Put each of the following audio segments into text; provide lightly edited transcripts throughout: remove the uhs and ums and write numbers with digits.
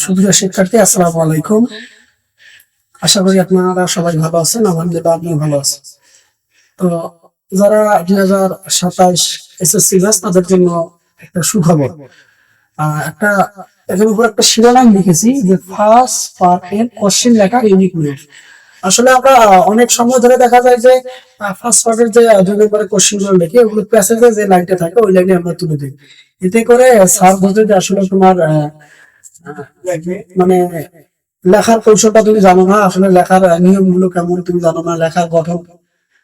সুপ্রিয় শিক্ষার্থী, আসসালামু আলাইকুম। আশা করি আপনারা সবাই ভালো আছেন। আলহামদুলিল্লাহ, আমিও ভালো আছি। তো যারা 2027 এসএসসি ব্যাচ, তাদের জন্য একটা সুখবর। একটা এখানে উপর একটা শিরোনাম লিখেছি যে ফার্স্ট পার্ট এর কোশ্চেন লেখা ইউনিক নিউজ। আসলে আমরা অনেক সময় ধরে দেখা যায় যে ফার্স্ট পার্টের যে 2 নম্বরের কোশ্চেন গুলো লিখি, ওগুলো প্যাসেজে যে লাইনটা থাকে ওই লাইনে আমরা তুলে দিই। এতে করে স্যার বলতে যে আসলে তোমার মানে লেখার কৌশলটা তুমি জানো না, আসলে লেখার নিয়ম গুলো কেমন তুমি জানো না, লেখার গঠন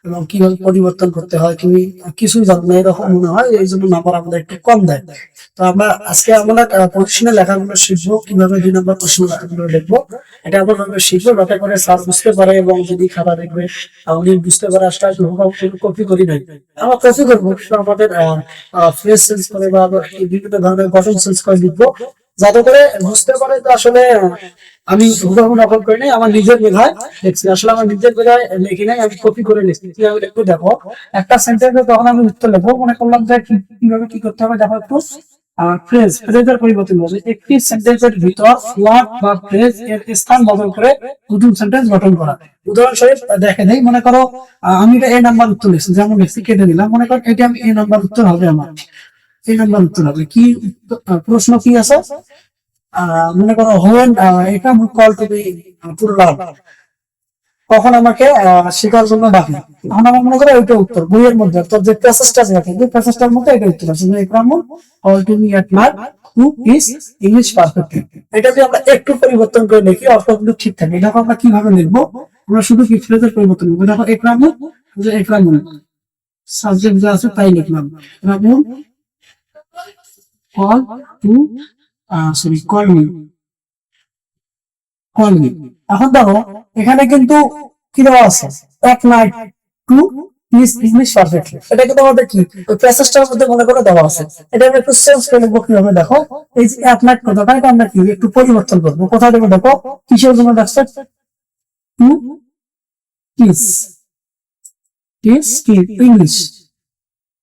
এবং কিভাবে পরিবর্তন করতে হয় তুমি কিছুই জানো না, এরকম মনে হয়। এই জন্য নাম্বার আমাদের একটু কম দেয়। তো আজকে আমরা প্রশ্নে লেখাগুলো শিখবো, কিভাবে 2 নম্বর প্রশ্ন লেখাগুলো লিখবো, এটা আমরা ভাবে শিখবো, যাতে করে স্যার বুঝতে পারে এবং যদি খাতা দেখবে উনি বুঝতে পারে। আসলে কপি করি নাই, আমরা কপি করবো, কিন্তু আমাদের ফ্রেজ চেঞ্জ করে বা বিভিন্ন ধরনের গঠন চেঞ্জ করে লিখবো, যাতে করে বুঝতে পারে যে আসলে আমি হুবহু নকল করি নাই, আমার নিজের মেধায় লিখছি। আসলে আমার নিজের মেধায় লিখি নাই, আমি কপি করে লিখছি। কিভাবে লিখবো দেখো, একটা সেন্টেন্সে তখন আমি উত্তর লিখবো, মনে করলাম যে কিভাবে কি করতে হবে দেখো একটু। ফ্রেজের পরিবর্তন হবে, একটি সেন্টেন্সের ভিতর ওয়ার্ড বা ফ্রেজ এর স্থান বদল করে নতুন সেন্টেন্স গঠন করা। উদাহরণস্বরূপ দেখে নেই, মনে করো আমি এটা এ নাম্বার উত্তর লিখছি, যেমন লিখছি কেটে দিলাম, মনে করো এটা আমি এ নাম্বার উত্তর হবে, আমার এই নাম্বার উত্তর হবে কি। প্রশ্ন কি আছে, মনে করো হোয়েন এটা কল টু বি টু লাভ, কখন আমাকে শেখার জন্য ডাকে, তখন আমার মনে করো ওইটা উত্তর বইয়ের মধ্যে, অর্থাৎ যে প্যাসেজটা আছে যে প্যাসেজটার মধ্যে এটা উত্তর আছে যে Ekramul call to me at night who is English perfect. এটা যদি আমরা একটু পরিবর্তন করে লিখি অর্থ কিন্তু ঠিক থাকে। দেখো আমরা কিভাবে লিখবো, আমরা শুধু কি ফ্রেজের পরিবর্তন করবো। দেখো একরামুল, যে একরামুল সাবজেক্ট যা আছে তাই লিখলাম, Ekramul call to sorry call me, call me. এখন দেখো এখানে কিন্তু কি দেওয়া আছে, এক নাইট টু ইংলিশ পারফেক্ট, এটা কিন্তু আমাদের কি ওই প্যাসেজটার মধ্যে মনে করে দেওয়া আছে। এটা আমরা একটু চেঞ্জ করে লিখবো কিভাবে দেখো, এই যে এক নাইট কথাটা এটা আমরা কি একটু পরিবর্তন করবো। কোথায় দেবো দেখো, কিসের জন্য দেখছে, টু টিচ, টিচ কি ইংলিশ,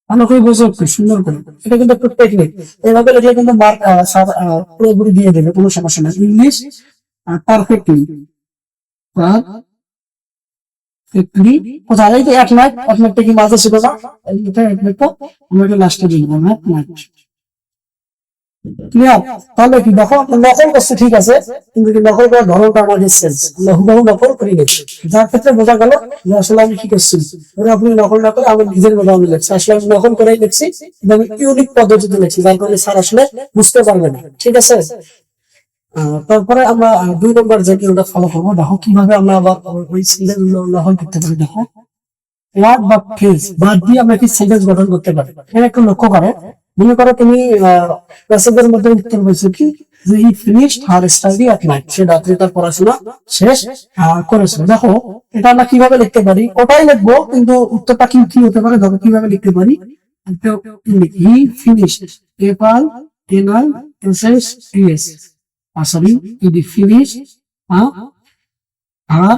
ভালো করে বোঝো একটু সুন্দর করে। এটা কিন্তু একটু টেকনিক, এভাবে লিখলে কিন্তু মার্ক পুরোপুরি দিয়ে দেবে, কোনো সমস্যা নেই। ইংলিশ পারফেক্টলি, পারফেক্টলি কোথায় এই যে এক নাইট, এক নাইটটা কি মাঝে ছিল না, এটা এক নাইটটা আমরা এটা লাস্টে দিয়ে দেবো, এক নাইট। ক্লিয়ার? তাহলে কি দেখো নকল করছে ঠিক আছে, কিন্তু কি নকল করার ধরনটা আমাদের সেন্স, আমরা হুবহু নকল করি না, যার ক্ষেত্রে বোঝা গেল যে আসলে আমি কি করছি। আপনি নকল না করে আমার নিজের মতো আমি লিখছি, আসলে আমি নকল করেই লিখছি, আমি ইউনিক পদ্ধতিতে লিখছি, যার কারণে স্যার আসলে বুঝতে পারবে না। ঠিক আছে, তারপরে আমরা 2 নম্বর যে নিয়মটা ফলো করবো, দেখো কিভাবে আমরা আবার ওই সেন্টেন্স গুলো গ্রহণ করতে পারি। দেখো ওয়ার্ড বা ফ্রেজ বাদ দিয়ে আমরা কি সেন্টেন্স গঠন করতে পারি, এটা একটু লক্ষ্য করো। মনে করো তুমি প্যাসেজের মধ্যে উত্তর হয়েছে কি যে he finished her study at night, সে রাত্রে তার পড়াশোনা শেষ করেছিল। দেখো এটা আমরা কিভাবে লিখতে পারি, ওটাই লিখবো, কিন্তু উত্তরটা কি কি হতে পারে দেখো কিভাবে লিখতে পারি। হি ফিনিশড এপাল এনআই এসএস টিএস, sorry ED finished her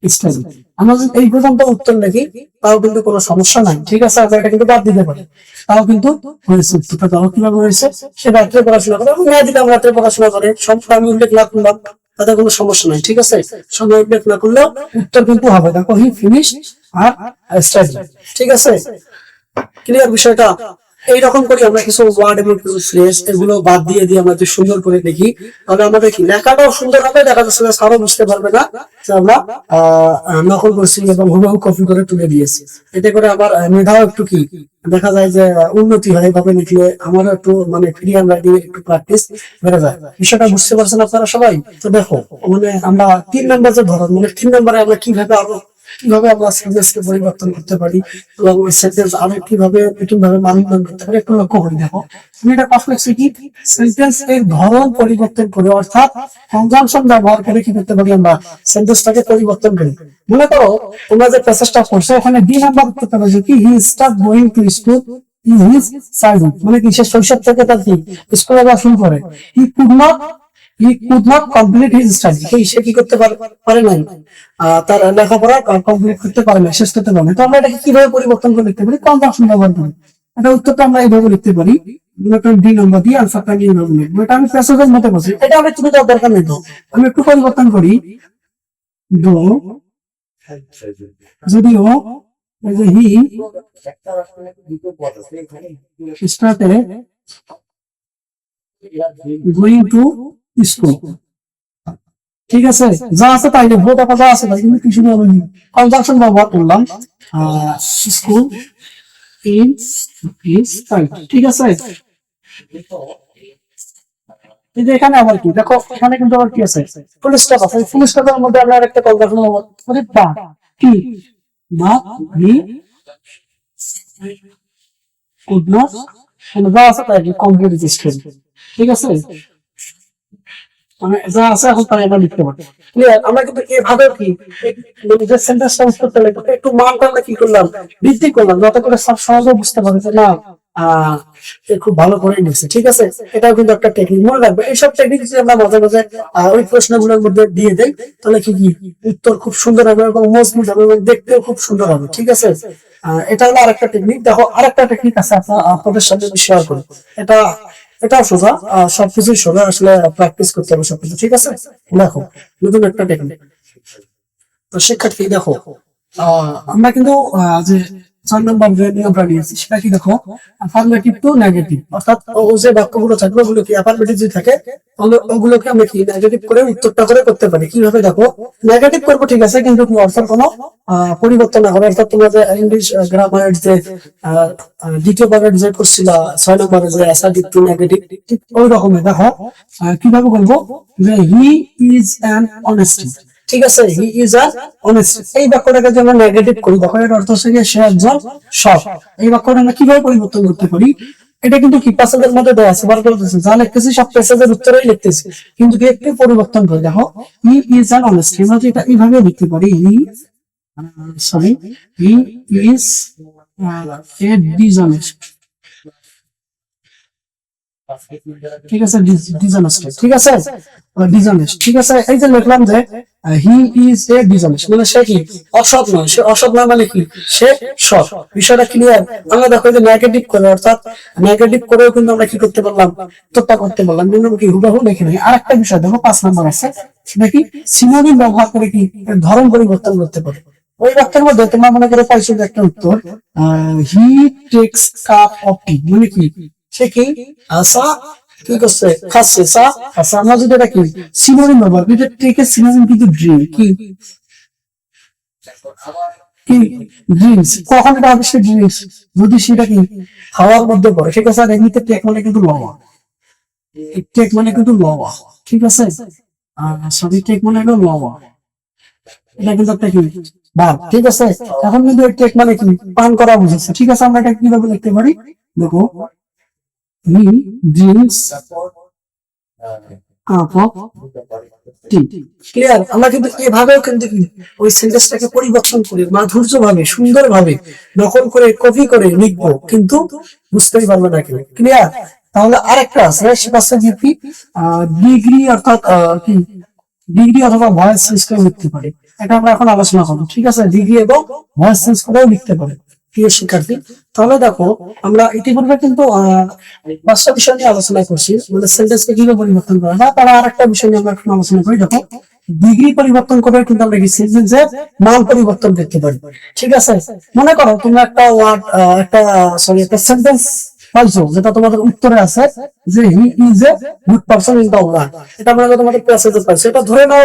study. আমরা যদি এই পর্যন্ত উত্তর লিখি তাও কিন্তু কোনো সমস্যা নাই। ঠিক আছে, আমরা এটা কিন্তু বাদ দিতে পারি, তাও কিন্তু হয়েছে। উত্তরটা তাও কিভাবে হয়েছে, সে রাত্রে পড়াশোনা করে, মেয়ে দিলাম রাত্রে পড়াশোনা করে, সব আমি উল্লেখ না করলাম, তাতে কোনো সমস্যা নাই। ঠিক আছে, সময় উল্লেখ না করলেও উত্তর কিন্তু হবে। দেখো হি ফিনিশ আর স্টাডি। ঠিক আছে, ক্লিয়ার বিষয়টা? এইরকম করি আমরা কিছু ওয়ার্ড এবং কিছু ফ্রেজ এগুলো বাদ দিয়ে দিয়ে আমরা যদি সুন্দর করে লিখি, তাহলে আমাদের কি লেখাটাও সুন্দর হবে, দেখা যাচ্ছে না স্যারও বুঝতে পারবে না যে আমরা নকল করছি এবং হুবহু কপি করে তুলে দিয়েছি। এতে করে আমার মেধাও একটু কি দেখা যায় যে উন্নতি হয়। এভাবে লিখলে আমারও একটু মানে ফ্রি হ্যান্ড রাইটিং একটু প্র্যাকটিস বেড়ে যায়। বিষয়টা বুঝতে পারছেন আপনারা সবাই? তো দেখো মানে আমরা 3 নম্বর যে ধরন, মানে 3 নম্বরে আমরা কিভাবে আমরা সেন্টেন্সকে পরিবর্তন করতে পারি এবং ওই সেন্টেন্স আরো কিভাবে নতুন ভাবে মানবন্ধন করতে পারি একটু লক্ষ্য করি। দেখো আমি এটা কথা লিখছি কি, সেন্টেন্স এর ধরন পরিবর্তন করে, অর্থাৎ কনজাংশন ব্যবহার করে কি করতে পারি, আমরা সেন্টেন্সটাকে পরিবর্তন করি। মনে করো তোমরা যে প্যাসেজটা পড়ছো ওখানে 2 নাম্বার করতে পারছো কি, he start going to school in his childhood, মানে কি সে শৈশব থেকে তার কি স্কুলে যাওয়া শুরু করে। He could not complete his study, সে কি করতে পারে নাই, তার লেখাপড়া কমপ্লিট করতে পারে না, শেষ করতে পারে না। তো আমরা এটাকে কিভাবে পরিবর্তন করে লিখতে পারি, কনজাংশন ব্যবহার করি। এটা উত্তরটা আমরা এইভাবে লিখতে পারি, মনে করেন ডি নাম্বার দিয়ে আনসারটা নিয়ে নেবো, এটা আমি প্যাসেজের মধ্যে বসি, এটা আমি তুমি দেওয়ার দরকার নেই তো, আমি একটু পরিবর্তন করি। দো যদিও এই যে হি স্টার্টে গোয়িং টু স্কুল, ঠিক আছে, যা আছে তাই লিখবো, তারপর যা আছে তাই, কিন্তু কিছু কনজাংশন ব্যবহার করলাম, স্কুল ইন ইজ টাইম, ঠিক আছে। এই যে এখানে আবার কি দেখো, এখানে কিন্তু আবার কি আছে, ফুল স্টপ আছে, ফুল স্টপের মধ্যে আমরা একটা কনজাংশন ব্যবহার বা কি না হি কুড নট, যা আছে তাই কমপ্লিট স্টেটমেন্ট, ঠিক আছে, মানে যা আছে এখন তাই আমরা লিখতে পারি। ক্লিয়ার? আমরা কিন্তু এভাবে কি যে সেন্টেন্সটা উত্তর দিলে একটু মানটা আমরা কি করলাম, বৃদ্ধি করলাম, যাতে করে সব সহজে বুঝতে পারে যে না সে খুব ভালো করে লিখছে, ঠিক আছে। এটাও কিন্তু একটা টেকনিক, মনে রাখবে এইসব টেকনিক যদি আমরা মাঝে মাঝে ওই প্রশ্নগুলোর মধ্যে দিয়ে দেই, তাহলে কি কি উত্তর খুব সুন্দর হবে এবং মজবুত হবে এবং দেখতেও খুব সুন্দর হবে, ঠিক আছে। এটা হলো আরেকটা টেকনিক। দেখো আরেকটা টেকনিক আছে, আপনাদের সাথে শেয়ার করি। এটা এটাও সোজা, সবকিছুই সোজা, আসলে প্র্যাকটিস করতে হবে সবকিছু, ঠিক আছে। দেখো নতুন একটা টেকনিক। তো শিক্ষার্থী দেখো, আমরা কিন্তু যে 4 নম্বর যে নিয়মটা নিয়েছি সেটা কি দেখো, অ্যাফার্মেটিভ টু নেগেটিভ, অর্থাৎ ও যে বাক্যগুলো থাকবে ওগুলো কি অ্যাফার্মেটিভ যদি থাকে তাহলে ওগুলোকে আমরা কি নেগেটিভ করে উত্তরটা করে করতে পারি। কিভাবে দেখো, নেগেটিভ করবো ঠিক আছে, কিন্তু অর্থের কোনো পরিবর্তন না হবে। অর্থাৎ তোমরা যে ইংলিশ গ্রামারের যে দ্বিতীয় ভাগের যে করছিল 6 নম্বরে যে অ্যাসার্টিভ টু নেগেটিভ, ঠিক ওই রকমের দেখো কিভাবে বলবো, যে হি ইজ অ্যান অনেস্টি, ঠিক আছে, হি ইজ আ অনেস্ট, এই বাক্যটাকে যদি আমরা নেগেটিভ করি, দেখো এর অর্থ হচ্ছে সে একজন সৎ। এই বাক্যটা আমরা কিভাবে পরিবর্তন করতে পারি, এটা কিন্তু কি প্যাসেজের মধ্যে দেওয়া আছে, বার করতেছি, যা লিখতেছি সব প্যাসেজের উত্তরেই লিখতেছি, কিন্তু কি একটু পরিবর্তন করে দেখো, হি ইজ অ্যান অনেস্ট, আমরা এটা এইভাবে লিখতে পারি, he sorry he is a dishonest, ঠিক আছে, ডিসঅনেস্ট, ঠিক আছে, ডিসঅনেস্ট, ঠিক আছে। এই যে লিখলাম যে হি ইজ এ ডিসঅনেস্ট, মানে সে কি অসৎ নয়, সে অসৎ নয় মানে কি সে সৎ, বিষয়টা ক্লিয়ার। আমরা দেখো যে নেগেটিভ করে, অর্থাৎ নেগেটিভ করেও কিন্তু আমরা কি করতে পারলাম, উত্তরটা করতে পারলাম, কিন্তু কি হুবহু লিখে নাই। আরেকটা বিষয় দেখো 5 নম্বর আছে, সেটা কি সিনোনিম ব্যবহার করে কি এর ধরন পরিবর্তন করতে পারে। ওই বাক্যের মধ্যে তোমরা মনে করে পাইছো যে একটা উত্তর, হি টেক্স কাপ অফ টি, মানে কি সে কি আসা কি করছে, খাচ্ছে, চা খাচ্ছে। আমরা যদি এটা কি সিনোনিম ব্যবহার করি, টেকের সিনোনিম কিন্তু ড্রিঙ্ক, কি কি ড্রিঙ্কস, কখন এটা হবে সে ড্রিঙ্কস, যদি সেটা কি খাওয়ার মধ্যে পড়ে, ঠিক আছে। আর এমনিতে টেক মানে কিন্তু লওয়া, টেক মানে কিন্তু লওয়া, ঠিক আছে, সরি টেক মানে হলো লওয়া, এটা কিন্তু একটা কি ভাব, ঠিক আছে। এখন কিন্তু টেক মানে কি পান করা বুঝেছে, ঠিক আছে। আমরা এটা কিভাবে লিখতে পারি, দেখো he drinks cup of T, clear. আমরা কিন্তু এভাবেও কিন্তু ওই সেন্টেন্সটাকে পরিবর্তন করে মাধুর্য ভাবে সুন্দর ভাবে নকল করে কপি করে লিখবো, কিন্তু বুঝতেই পারবে না কেউ, ক্লিয়ার। তাহলে আরেকটা আছে, সেটা হচ্ছে কি ডিগ্রি, অর্থাৎ কি ডিগ্রি অথবা ভয়েস চেঞ্জ করে লিখতে পারে, এটা আমরা এখন আলোচনা করবো, ঠিক আছে। ডিগ্রি এবং ভয়েস চেঞ্জ করেও লিখতে পারে, প্রিয় শিক্ষার্থী। তাহলে দেখো আমরা ইতিপূর্বে কিন্তু 5টা বিষয় নিয়ে আলোচনা করছি, মানে সেন্টেন্সকে কিভাবে পরিবর্তন করা যায়। তারা আরেকটা বিষয় নিয়ে আমরা এখন আলোচনা করি। দেখো ডিগ্রি পরিবর্তন করে কিন্তু আমরা কি সেন্টেন্সের মান পরিবর্তন করতে পারি, ঠিক আছে। মনে করো তোমরা একটা ওয়ার্ড একটা সেন্টেন্স পাইছো, যেটা তোমাদের উত্তরে আছে যে he is a good person in the world, এটা আমরা তোমাদের প্যাসেজে পাইছো, এটা ধরে নাও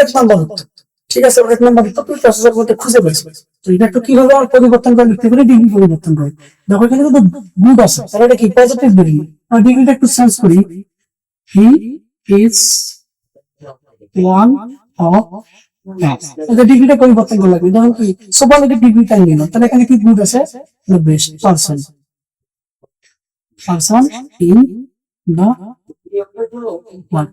1 নম্বর উত্তর, ঠিক আছে। 1 নম্বর উত্তর তুমি প্যাসেজের মধ্যে খুঁজে পেয়েছো। তো এটা একটু কিভাবে আমরা পরিবর্তন করে লিখতে পারি, ডিগ্রি পরিবর্তন করে। দেখো এখানে কিন্তু গুড আছে, তাহলে এটা কি পজিটিভ ডিগ্রি, আর ডিগ্রিটা একটু চেঞ্জ করি, হি ইজ ওয়ান অফ এটা ডিগ্রিটা পরিবর্তন করে লাগবে, যেমন কি সুপারলেটিভ ডিগ্রিটা নিলাম, তাহলে এখানে কি গুড আছে, best person, person in the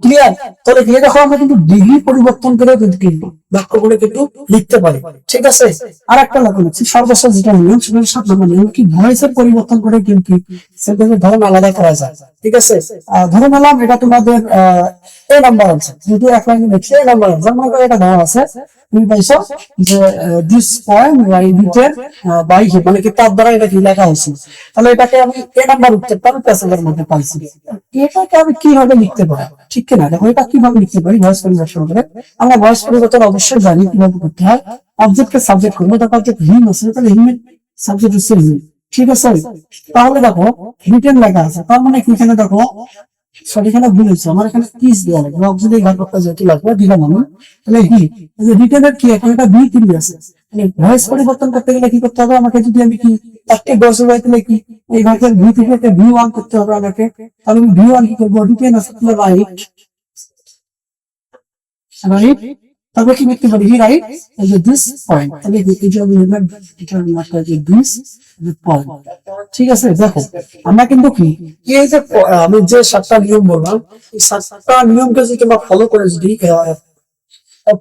clear? তাহলে এই দেখো আমরা কিন্তু ডিগ্রি পরিবর্তন করে কিন্তু বাক্যগুলো কিন্তু লিখতে পারি। ঠিক আছে, আর একটা লক্ষ্য নিচ্ছি, সর্বশেষ যেটা নিয়ম সেটা হলো 7 নম্বর নিয়ম, কি ভয়েসের পরিবর্তন করে কিন্তু সেন্টেন্সের ধরন আলাদা করা যায়। ঠিক আছে, ধরে নিলাম এটা তোমাদের এ নাম্বার আছে, যেহেতু এক লাইনে লিখছে এ নাম্বার আছে, মনে করো এটা ধরা আছে, তুমি পাইছো যে this poem written by he, মানে কি তার দ্বারা এটা কি লেখা হয়েছে, তাহলে এটাকে আমি এ নাম্বার উত্তরটা আমি প্যাসেজের মধ্যে পাইছি। এটাকে আমি কিভাবে লিখতে পারি, ঠিক কিনা? দেখো এটা কিভাবে লিখতে পারি ভয়েস পরিবর্তন করে। আমরা ভয়েস পরিবর্তন অবশ্যই জানি কিভাবে করতে হয়। অবজেক্টকে সাবজেক্ট করবো, দেখো অবজেক্ট হিম আছে, তাহলে হিমের সাবজেক্ট হচ্ছে হিম। ঠিক আছে, তাহলে দেখো রিটেন লেখা আছে, তার মানে কি এখানে দেখো সরি এখানে ভুল হয়েছে, আমার এখানে পিস দেওয়া লাগবে, অক্সিলারি ভার্বটা যেহেতু লাগবে দিলাম আমি, তাহলে হি রিটেনের কি এখন এটা ভি তিন আছে, মানে ভয়েস পরিবর্তন করতে গেলে কি করতে হবে আমাকে, যদি আমি কি একটি বসে যাই তাহলে কি এই ভার্বের ভি থেকে একটা ভি ওয়ান করতে হবে আমাকে, তাহলে আমি ভি ওয়ান কি করবো, রিটেন আছে রাইট রাইট, তারপর কি লিখতে পারি, হি রাইট এই যে দিস পয়েন্ট, তাহলে এই যে আমি এটা মাত্রা যে দিস পয়েন্ট। ঠিক আছে, দেখো আমরা কিন্তু কি এই যে আমি যে 7টা নিয়ম বললাম, এই 7টা নিয়মকে যদি আমরা ফলো করে যদি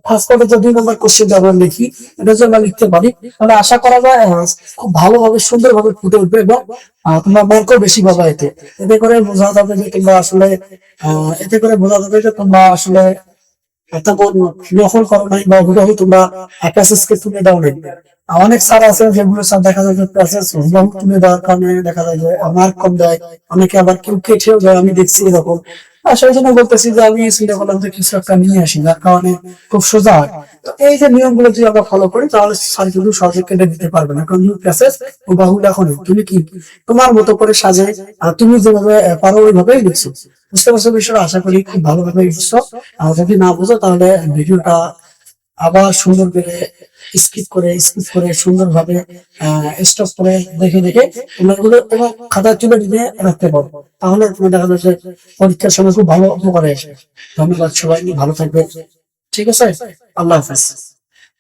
ফার্স্ট পার্টে যে 2 নম্বর কোশ্চেন আমরা লিখি, এটা যদি আমরা লিখতে পারি, তাহলে আশা করা যায় খুব ভালোভাবে সুন্দরভাবে ফুটে উঠবে, এবং তোমরা মার্কও বেশি পাবা এতে। এতে করে বোঝা যাবে যে তোমরা আসলে এতে করে বোঝা যাবে যে তোমরা আসলে তেমন নকল করো নাই, বা হুবহু তোমরা প্যাসেজকে তুলে দাও নাই। অনেক স্যার আছে যেগুলো স্যার দেখা যায় যে প্যাসেজ হুবহু তুলে দেওয়ার কারণে দেখা যায় যে মার্ক কম দেয়, অনেকে আবার কেউ কেটেও দেয়, আমি দেখছি এরকম। আর সেই জন্য বলতেছি যে আমি চিন্তা করলাম যে কিছু একটা নিয়ে আসি, যার কারণে খুব সোজা হয়। তো এই যে নিয়মগুলো যদি আমরা ফলো করি, তাহলে স্যার কিন্তু সহজে কেটে দিতে পারবে না, কারণ প্যাসেজ হুবহু লেখো না, তুমি কি তোমার মতো করে সাজে আর তুমি যেভাবে পারো ওইভাবেই লিখছো। বুঝতে পারছো বিষয়টা? আশা করি খুব ভালোভাবে বুঝছো। আর যদি না বুঝো তাহলে ভিডিওটা আবার সুন্দর করে স্কিপ করে সুন্দরভাবে স্টপ করে দেখে দেখে তোমরা এগুলো এবং খাতায় তুলে নিয়ে রাখতে পারো, তাহলে তুমি দেখা যাচ্ছে পরীক্ষার সময় খুব ভালো উপকারে আসবে। ধন্যবাদ সবাই, ভালো থাকবে। ঠিক আছে, আল্লাহ হাফেজ।